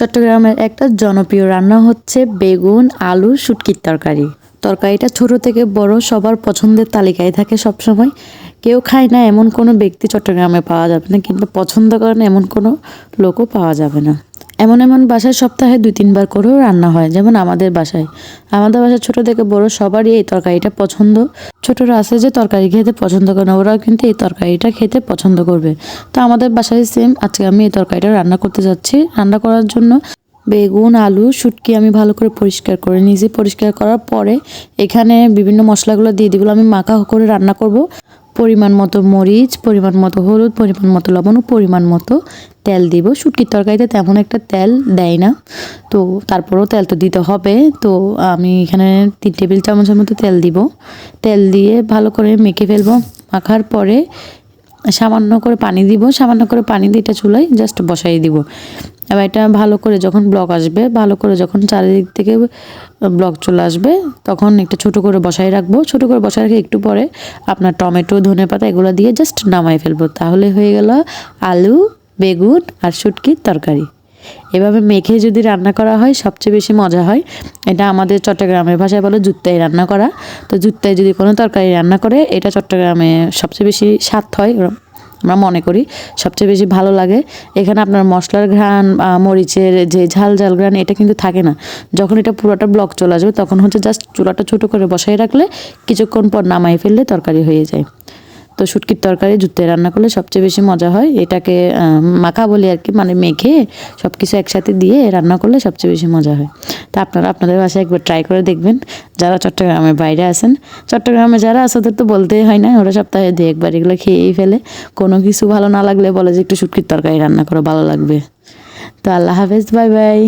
চট্টগ্রামের একটা জনপ্রিয় রান্না হচ্ছে বেগুন আলু শুটকির তরকারি। তরকারিটা ছোট থেকে বড় সবার পছন্দের তালিকায় থাকে সবসময়। কেউ খায় না এমন কোনো ব্যক্তি চট্টগ্রামে পাওয়া যাবে না, কিংবা পছন্দ করে না এমন কোনো লোকও পাওয়া যাবে না। এমন এমন বাসায় সপ্তাহে 2-3 বার করেও রান্না হয়, যেমন আমাদের বাসায়। আমাদের বাসায় ছোট থেকে বড় সবারই এই তরকারিটা পছন্দ। ছোটরা আছে যে তরকারি খেতে পছন্দ করে না, ওরাও কিন্তু এই তরকারিটা খেতে পছন্দ করবে। তো আমাদের বাসায় সেম আজকে আমি এই তরকারিটা রান্না করতে যাচ্ছি। রান্না করার জন্য বেগুন আলু শুটকি আমি ভালো করে পরিষ্কার করে নিয়েছি। পরিষ্কার করার পরে এখানে বিভিন্ন মশলাগুলো দিয়ে দিব। আমি মাখা করে রান্না করব। পরিমাণ মতো মরিচ, পরিমাণ মতো হলুদ, পরিমাণ মতো লবণ ও পরিমাণ মতো তেল দিব। শুটকির তরকারিতে তেমন একটা তেল দেয় না, তো তারপরেও তেল তো দিতে হবে। তো আমি এখানে 3 টেবিল চামচের মতো তেল দিব। তেল দিয়ে ভালো করে মেখে ফেলবো। মাখার পরে সামান্য করে পানি দিব। সামান্য করে পানি দিয়ে এটা চুলায় জাস্ট বসাই দিব। এবার এটা ভালো করে যখন ব্লক আসবে, ভালো করে যখন চারিদিক থেকে ব্লক চলে আসবে, তখন একটা ছোট করে বসাই রাখবো। ছোট করে বসাই রেখে একটু পরে আপনার টমেটো ধনেপাতা এগুলো দিয়ে জাস্ট নামাই ফেলবো। তাহলে হয়ে গেল আলু বেগুন আর শুটকির তরকারি। এভাবে মেখে যদি রান্না করা হয় সবচেয়ে বেশি মজা হয়। এটা আমাদের চট্টগ্রামের ভাষায় বলে জুত্তায় রান্না করা। তো জুত্তায় যদি কোনো তরকারি রান্না করে, এটা চট্টগ্রামে সবচেয়ে বেশি স্বাদ হয়, আমরা মনে করি সবচেয়ে বেশি ভালো লাগে। এখানে আপনার মশলার ঘ্রাণ, মরিচের যে ঝাল ঝাল ঘ্রাণ, এটা কিন্তু থাকে না। যখন এটা পুরোটা ব্লক চলে আসবে তখন হচ্ছে জাস্ট চুলাটা ছোটো করে বসাই রাখলে কিছুক্ষণ পর নামাই ফেললে তরকারি হয়ে যায়। তো শুটকির তরকারি জুত্তায় রান্না করলে সবচেয়ে বেশি মজা হয়। এটাকে মাখা বলি আর কি, মানে মেখে সব কিছু একসাথে দিয়ে রান্না করলে সবচেয়ে বেশি মজা হয়। তা আপনারা আপনাদের বাসায় একবার ট্রাই করে দেখবেন, যারা চট্টগ্রামের বাইরে আছেন। চট্টগ্রামে যারা আছে ওদের তো বলতেই হয় না, ওরা সপ্তাহে 2-1 বার এগুলো খেয়েই ফেলে। কোনো কিছু ভালো না লাগলে বলে যে একটু শুটকির তরকারি রান্না করো, ভালো লাগবে। তো আল্লাহ হাফেজ, বাই বাই।